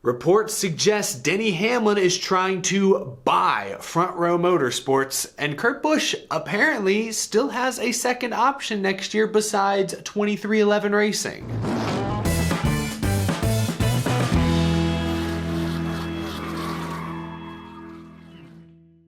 Reports suggest Denny Hamlin is trying to buy Front Row Motorsports, and Kurt Busch apparently still has a second option next year besides 2311 Racing.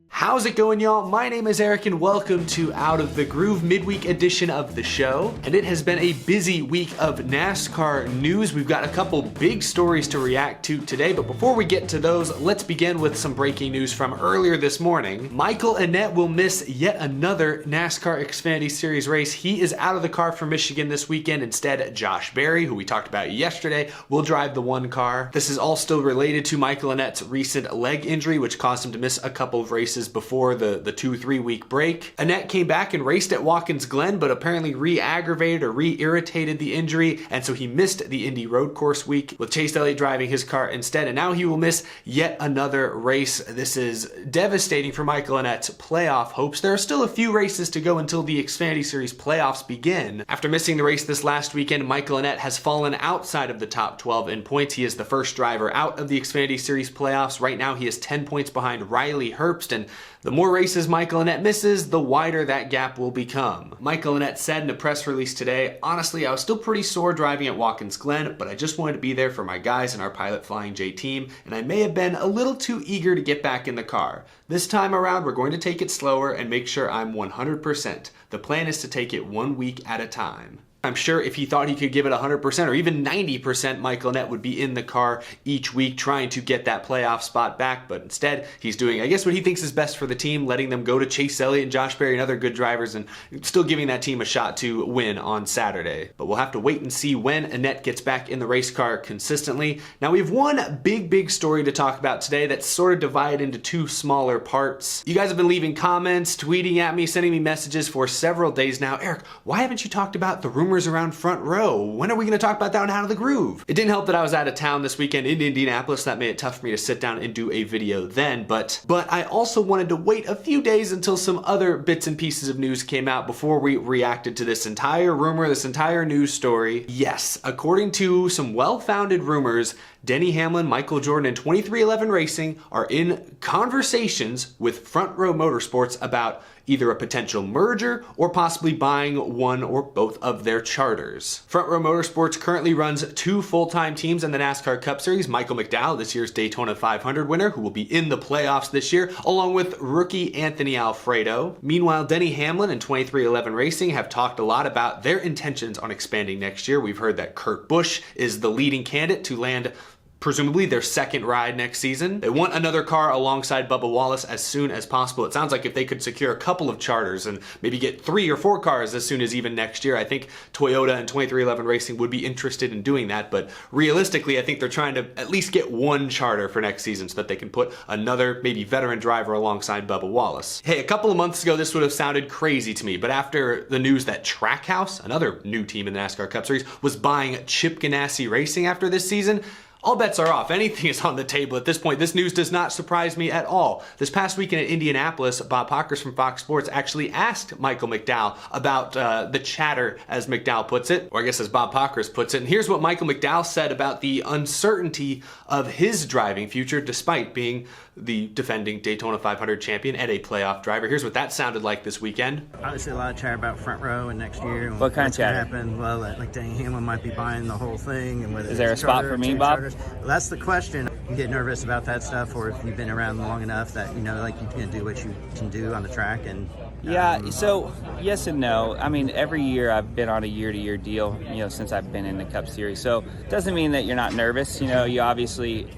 How's it going, y'all? My name is Eric and welcome to Out of the Groove midweek edition of the show. And it has been a busy week of NASCAR news. We've got a couple big stories to react to today, but before we get to those, let's begin with some breaking news from earlier this morning. Michael Annett will miss yet another NASCAR Xfinity Series race. He is out of the car for Michigan this weekend. Instead, Josh Berry, who we talked about yesterday, will drive the one car. This is all still related to Michael Annett's recent leg injury, which caused him to miss a couple of races before the 2-3 week break. Annett came back and raced at Watkins Glen, but apparently re-aggravated or re-irritated the injury, and so he missed the Indy Road Course week with Chase Elliott driving his car instead, and now he will miss yet another race. This is devastating for Michael Annett's playoff hopes. There are still a few races to go until the Xfinity Series playoffs begin. After missing the race this last weekend, Michael Annett has fallen outside of the top 12 in points. He is the first driver out of the Xfinity Series playoffs. Right now he is 10 points behind Riley Herbst, and the more races Michael Annett misses, the wider that gap will become. Michael Annett said in a press release today, "Honestly, I was still pretty sore driving at Watkins Glen, but I just wanted to be there for my guys and our Pilot Flying J team, and I may have been a little too eager to get back in the car. This time around, we're going to take it slower and make sure I'm 100%. The plan is to take it 1 week at a time." I'm sure if he thought he could give it 100% or even 90%, Michael Annett would be in the car each week trying to get that playoff spot back, but instead he's doing, I guess, what he thinks is best for the team, letting them go to Chase Elliott and Josh Berry and other good drivers and still giving that team a shot to win on Saturday. But we'll have to wait and see when Annett gets back in the race car consistently. Now we have one big story to talk about today that's sort of divided into two smaller parts. You guys have been leaving comments, tweeting at me, sending me messages for several days now. Eric, why haven't you talked about the rumors around Front Row? When are we going to talk about that on Out of the Groove? It didn't help that I was out of town this weekend in Indianapolis. That made it tough for me to sit down and do a video then, but I also wanted to wait a few days until some other bits and pieces of news came out before we reacted to this entire rumor, this entire news story. Yes, according to some well-founded rumors, Denny Hamlin, Michael Jordan, and 2311 Racing are in conversations with Front Row Motorsports about either a potential merger or possibly buying one or both of their charters. Front Row Motorsports currently runs two full-time teams in the NASCAR Cup Series. Michael McDowell, this year's Daytona 500 winner, who will be in the playoffs this year, along with rookie Anthony Alfredo. Meanwhile, Denny Hamlin and 2311 Racing have talked a lot about their intentions on expanding next year. We've heard that Kurt Busch is the leading candidate to land presumably their second ride next season. They want another car alongside Bubba Wallace as soon as possible. It sounds like if they could secure a couple of charters and maybe get 3 or 4 cars as soon as even next year, I think Toyota and 2311 Racing would be interested in doing that. But realistically, I think they're trying to at least get one charter for next season so that they can put another maybe veteran driver alongside Bubba Wallace. Hey, a couple of months ago, this would have sounded crazy to me, but after the news that Trackhouse, another new team in the NASCAR Cup Series, was buying Chip Ganassi Racing after this season, all bets are off. Anything is on the table at this point. This news does not surprise me at all. This past weekend at Indianapolis, Bob Pockers from Fox Sports actually asked Michael McDowell about the chatter, as McDowell puts it, or I guess as Bob Pockers puts it. And here's what Michael McDowell said about the uncertainty of his driving future despite being the defending Daytona 500 champion and a playoff driver. Here's what that sounded like this weekend. Obviously, a lot of chatter about Front Row and next year. And what kind of chatter? Happen. Well, like Denny Hamlin might be buying the whole thing. And whether is there a spot for me, Bob? Well, that's the question. You get nervous about that stuff, or if you've been around long enough that you know, like you can do what you can do on the track. And yeah, so yes and no. I mean, every year I've been on a year-to-year deal, you know, since I've been in the Cup Series. So it doesn't mean that you're not nervous. You know, you obviously,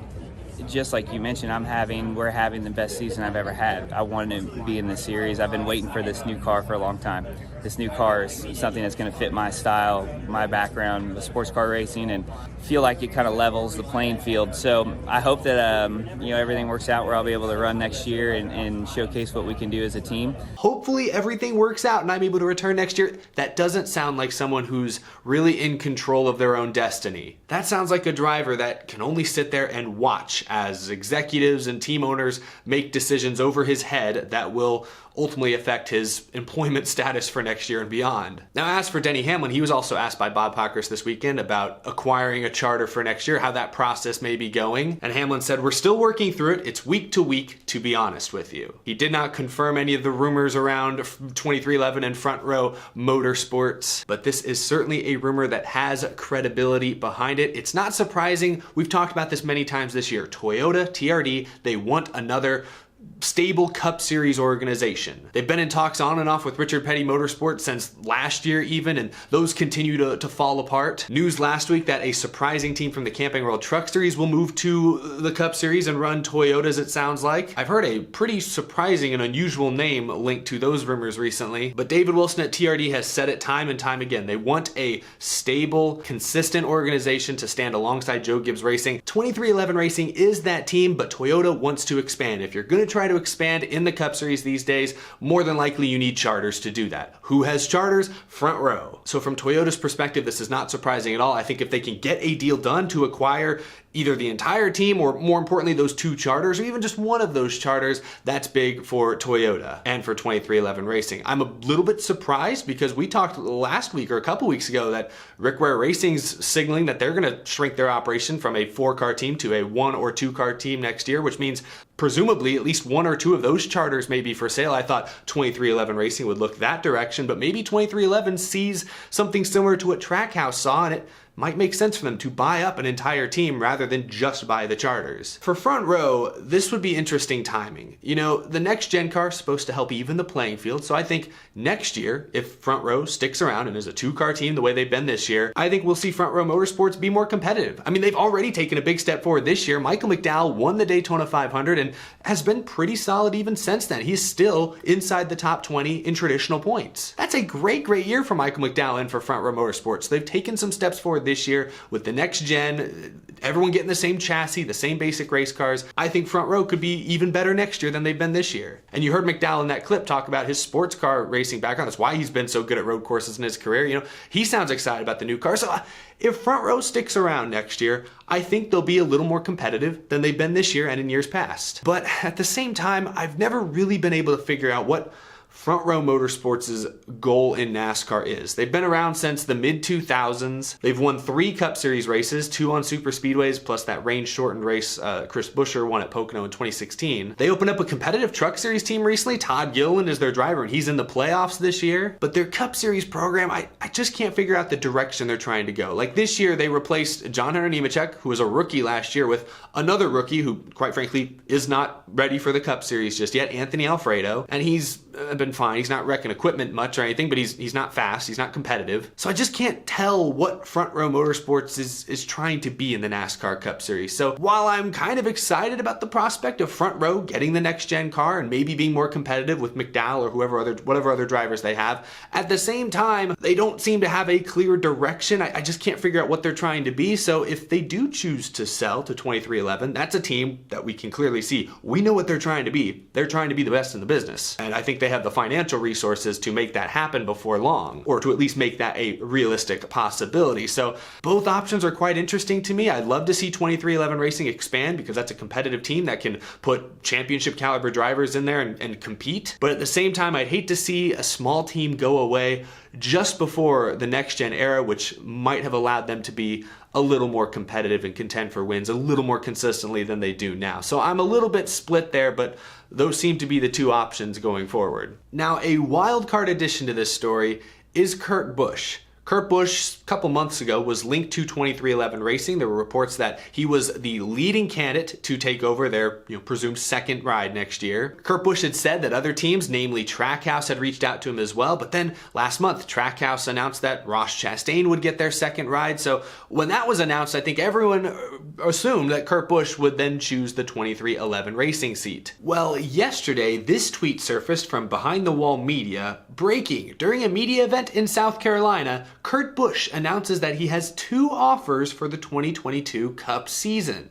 just like you mentioned, we're having the best season I've ever had. I wanted to be in this series. I've been waiting for this new car for a long time. This new car is something that's going to fit my style, my background with sports car racing, and feel like it kind of levels the playing field. So I hope that you know, everything works out where I'll be able to run next year and showcase what we can do as a team. Hopefully everything works out and I'm able to return next year. That doesn't sound like someone who's really in control of their own destiny. That sounds like a driver that can only sit there and watch as executives and team owners make decisions over his head that will ultimately affect his employment status for next year and beyond. Now, as for Denny Hamlin, he was also asked by Bob Pockrass this weekend about acquiring a charter for next year, how that process may be going. And Hamlin said, "We're still working through it. It's week to week, to be honest with you." He did not confirm any of the rumors around 2311 and Front Row Motorsports, but this is certainly a rumor that has credibility behind it. It's not surprising. We've talked about this many times this year. Toyota, TRD, they want another stable Cup Series organization. They've been in talks on and off with Richard Petty Motorsports since last year even, and those continue to fall apart. News last week that a surprising team from the Camping World Truck Series will move to the Cup Series and run Toyotas, it sounds like. I've heard a pretty surprising and unusual name linked to those rumors recently, but David Wilson at TRD has said it time and time again. They want a stable, consistent organization to stand alongside Joe Gibbs Racing. 2311 Racing is that team, but Toyota wants to expand. If you're going to try to expand in the Cup Series these days, more than likely you need charters to do that. Who has charters? Front Row. So from Toyota's perspective, this is not surprising at all. I think if they can get a deal done to acquire either the entire team or, more importantly, those two charters, or even just one of those charters, that's big for Toyota and for 2311 Racing. I'm a little bit surprised because we talked last week or a couple weeks ago that Rick Ware Racing's signaling that they're going to shrink their operation from a 4-car team to a 1 or 2-car team next year, which means presumably at least 1 or 2 of those charters may be for sale. I thought 2311 Racing would look that direction, but maybe 2311 sees something similar to what Trackhouse saw, and it might make sense for them to buy up an entire team rather than just buy the charters. For Front Row, this would be interesting timing. You know, the next gen car is supposed to help even the playing field, so I think next year, if Front Row sticks around and is a 2-car team the way they've been this year, I think we'll see Front Row Motorsports be more competitive. I mean, they've already taken a big step forward this year. Michael McDowell won the Daytona 500 and has been pretty solid even since then. He's still inside the top 20 in traditional points. That's a great year for Michael McDowell and for Front Row Motorsports. They've taken some steps forward this year with the next gen, everyone getting the same chassis, the same basic race cars. I think Front Row could be even better next year than they've been this year. And you heard McDowell in that clip talk about his sports car racing background. That's why he's been so good at road courses in his career. You know, he sounds excited about the new car. So if Front Row sticks around next year, I think they'll be a little more competitive than they've been this year and in years past. But at the same time, I've never really been able to figure out what Front Row Motorsports' goal in NASCAR is. They've been around since the mid-2000s. They've won 3 Cup Series races, 2 on super speedways, plus that range-shortened race Chris Buescher won at Pocono in 2016. They opened up a competitive Truck Series team recently. Todd Gilliland is their driver, and he's in the playoffs this year. But their Cup Series program, I just can't figure out the direction they're trying to go. Like this year, they replaced John Hunter Nemechek, who was a rookie last year, with another rookie who, quite frankly, is not ready for the Cup Series just yet, Anthony Alfredo, and he's been fine. He's not wrecking equipment much or anything, but he's not fast. He's not competitive. So I just can't tell what Front Row Motorsports is trying to be in the NASCAR Cup Series. So while I'm kind of excited about the prospect of Front Row getting the next gen car and maybe being more competitive with McDowell or whatever other drivers they have, at the same time, they don't seem to have a clear direction. I just can't figure out what they're trying to be. So if they do choose to sell to 2311, that's a team that we can clearly see. We know what they're trying to be. They're trying to be the best in the business. And I think they have the financial resources to make that happen before long, or to at least make that a realistic possibility. So both options are quite interesting to me. I'd love to see 2311 Racing expand because that's a competitive team that can put championship caliber drivers in there and compete. But at the same time, I'd hate to see a small team go away just before the next gen era, which might have allowed them to be a little more competitive and contend for wins a little more consistently than they do now. So I'm a little bit split there, but those seem to be the two options going forward. Now, a wild card addition to this story is Kurt Busch. Kurt Busch, a couple months ago, was linked to 2311 Racing. There were reports that he was the leading candidate to take over their presumed second ride next year. Kurt Busch had said that other teams, namely Trackhouse, had reached out to him as well. But then last month, Trackhouse announced that Ross Chastain would get their second ride. So when that was announced, I think everyone assumed that Kurt Busch would then choose the 2311 Racing seat. Well, yesterday, this tweet surfaced from Behind the Wall Media. Breaking: during a media event in South Carolina, Kurt Busch announces that he has 2 offers for the 2022 Cup season.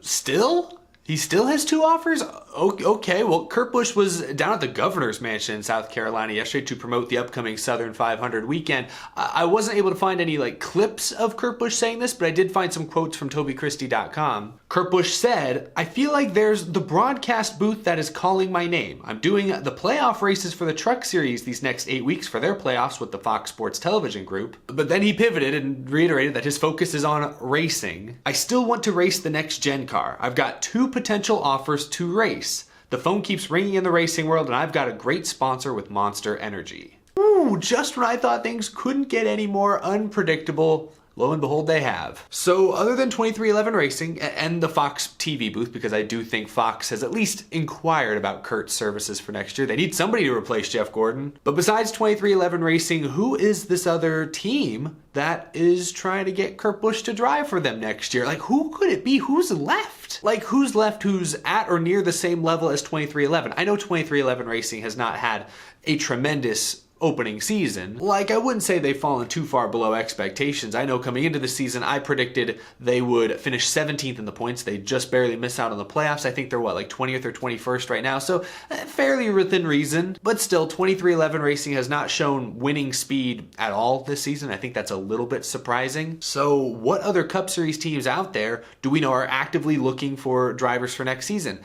Still? He still has 2 offers? Okay, well, Kurt Busch was down at the governor's mansion in South Carolina yesterday to promote the upcoming Southern 500 weekend. I wasn't able to find any clips of Kurt Busch saying this, but I did find some quotes from TobyChristie.com. Kurt Busch said, "I feel like there's the broadcast booth that is calling my name. I'm doing the playoff races for the Truck Series these next 8 weeks for their playoffs with the Fox Sports television group." But then he pivoted and reiterated that his focus is on racing. "I still want to race the next gen car. I've got 2 potential offers to race. The phone keeps ringing in the racing world, and I've got a great sponsor with Monster Energy." Ooh, just when I thought things couldn't get any more unpredictable, lo and behold, they have. So other than 2311 Racing and the Fox TV booth, because I do think Fox has at least inquired about Kurt's services for next year, they need somebody to replace Jeff Gordon. But besides 2311 Racing, who is this other team that is trying to get Kurt Busch to drive for them next year? Who could it be? Who's left? Who's left who's at or near the same level as 2311? I know 2311 Racing has not had a tremendous opening season. I wouldn't say they've fallen too far below expectations. I know coming into the season, I predicted they would finish 17th in the points. They just barely miss out on the playoffs. I think they're 20th or 21st right now, so fairly within reason. But still, 2311 Racing has not shown winning speed at all this season. I think that's a little bit surprising. So what other Cup Series teams out there do we know are actively looking for drivers for next season?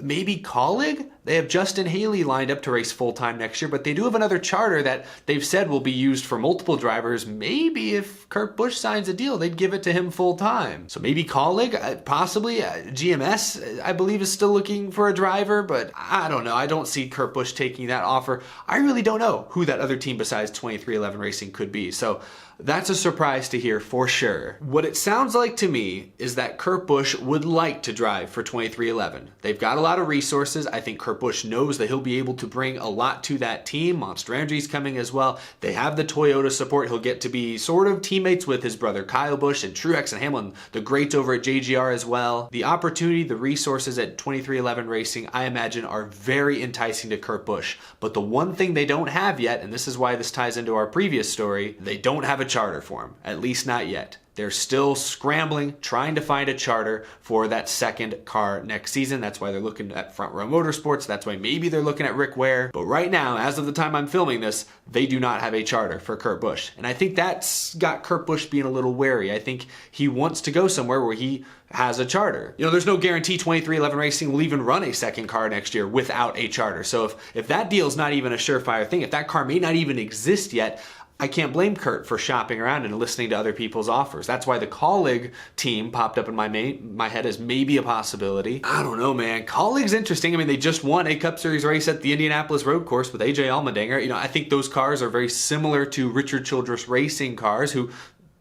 Maybe Colleague? They have Justin Haley lined up to race full-time next year, but they do have another charter that they've said will be used for multiple drivers. Maybe if Kurt Busch signs a deal, they'd give it to him full-time. So maybe Colleague, possibly. GMS, I believe, is still looking for a driver, but I don't know. I don't see Kurt Busch taking that offer. I really don't know who that other team besides 2311 Racing could be. So that's a surprise to hear for sure. What it sounds like to me is that Kurt Busch would like to drive for 2311. They've got a lot of resources. I think Kurt Busch knows that he'll be able to bring a lot to that team. Monster Energy's coming as well. They have the Toyota support. He'll get to be sort of teammates with his brother Kyle Busch and Truex and Hamlin, the greats over at JGR as well. The opportunity, the resources at 2311 Racing, I imagine, are very enticing to Kurt Busch. But the one thing they don't have yet, and this is why this ties into our previous story, they don't have a charter for him, at least not yet. They're still scrambling, trying to find a charter for that second car next season. That's why they're looking at Front Row Motorsports. That's why maybe they're looking at Rick Ware. But right now, as of the time I'm filming this, they do not have a charter for Kurt Busch. And I think that's got Kurt Busch being a little wary. I think he wants to go somewhere where he has a charter. There's no guarantee 2311 Racing will even run a second car next year without a charter. So if that deal's not even a surefire thing, if that car may not even exist yet, I can't blame Kurt for shopping around and listening to other people's offers. That's why the Colleague team popped up in my head as maybe a possibility. I don't know, man. Colleague's interesting. They just won a Cup Series race at the Indianapolis Road Course with AJ Allmendinger. I think those cars are very similar to Richard Childress Racing cars, who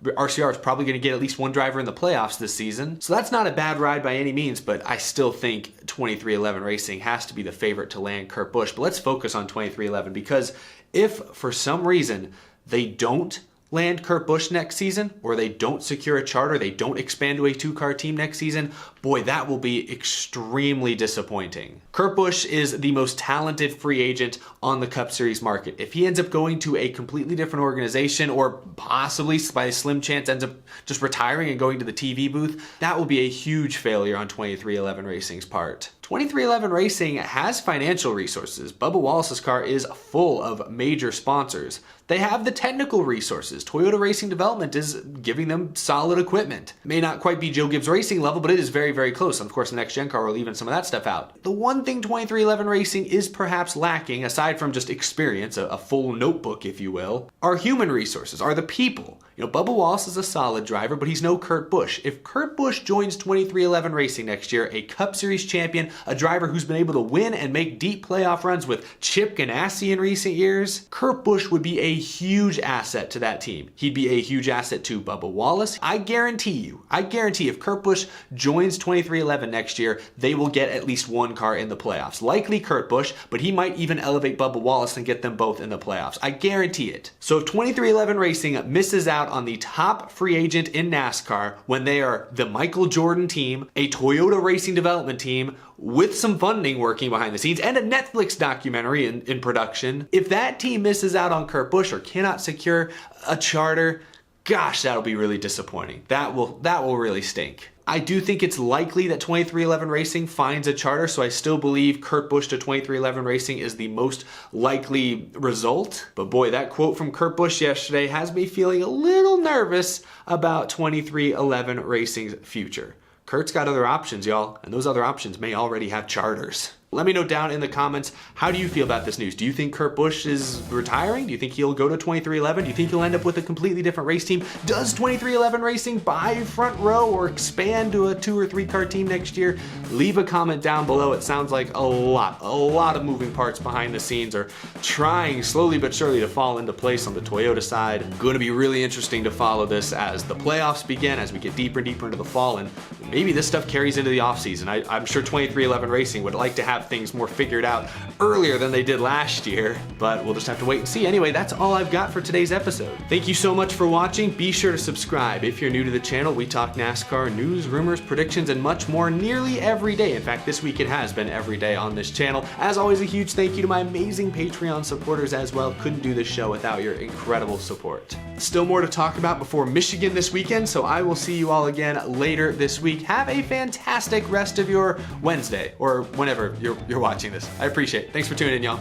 RCR is probably going to get at least one driver in the playoffs this season. So that's not a bad ride by any means, but I still think 2311 Racing has to be the favorite to land Kurt Busch. But let's focus on 2311, because if for some reason they don't land Kurt Busch next season, or they don't secure a charter, they don't expand to a 2-car team next season, boy, that will be extremely disappointing. Kurt Busch is the most talented free agent on the Cup Series market. If he ends up going to a completely different organization, or possibly by a slim chance ends up just retiring and going to the TV booth, that will be a huge failure on 2311 Racing's part. 2311 Racing has financial resources. Bubba Wallace's car is full of major sponsors. They have the technical resources. Toyota Racing Development is giving them solid equipment. It may not quite be Joe Gibbs Racing level, but it is very, very close. And of course, the next gen car will leaving some of that stuff out. The one thing 2311 Racing is perhaps lacking, aside from just experience, a full notebook, if you will, are human resources, are the people. Bubba Wallace is a solid driver, but he's no Kurt Busch. If Kurt Busch joins 2311 Racing next year, a Cup Series champion, a driver who's been able to win and make deep playoff runs with Chip Ganassi in recent years, Kurt Busch would be a huge asset to that team. He'd be a huge asset to Bubba Wallace. I guarantee if Kurt Busch joins 2311 next year, they will get at least one car in the playoffs. Likely Kurt Busch, but he might even elevate Bubba Wallace and get them both in the playoffs. I guarantee it. So if 2311 Racing misses out on the top free agent in NASCAR when they are the Michael Jordan team, a Toyota Racing Development team with some funding working behind the scenes, and a Netflix documentary in production, if that team misses out on Kurt Busch or cannot secure a charter, gosh, that'll be really disappointing. That will really stink. I do think it's likely that 2311 Racing finds a charter, so I still believe Kurt Busch to 2311 Racing is the most likely result. But boy, that quote from Kurt Busch yesterday has me feeling a little nervous about 2311 Racing's future. Kurt's got other options, y'all, and those other options may already have charters. Let me know down in the comments, how do you feel about this news? Do you think Kurt Busch is retiring? Do you think he'll go to 2311? Do you think he'll end up with a completely different race team? Does 2311 Racing buy Front Row or expand to a 2 or 3 car team next year? Leave a comment down below. It sounds like a lot of moving parts behind the scenes are trying slowly but surely to fall into place on the Toyota side. Going to be really interesting to follow this as the playoffs begin, as we get deeper and deeper into the fall, and maybe this stuff carries into the offseason. I'm sure 2311 Racing would like to have things more figured out earlier than they did last year, but we'll just have to wait and see. Anyway, that's all I've got for today's episode. Thank you so much for watching. Be sure to subscribe. If you're new to the channel, we talk NASCAR news, rumors, predictions, and much more nearly every day. In fact, this week it has been every day on this channel. As always, a huge thank you to my amazing Patreon supporters as well. Couldn't do this show without your incredible support. Still more to talk about before Michigan this weekend, so I will see you all again later this week. Have a fantastic rest of your Wednesday, or whenever you're watching this. I appreciate it. Thanks for tuning in, y'all.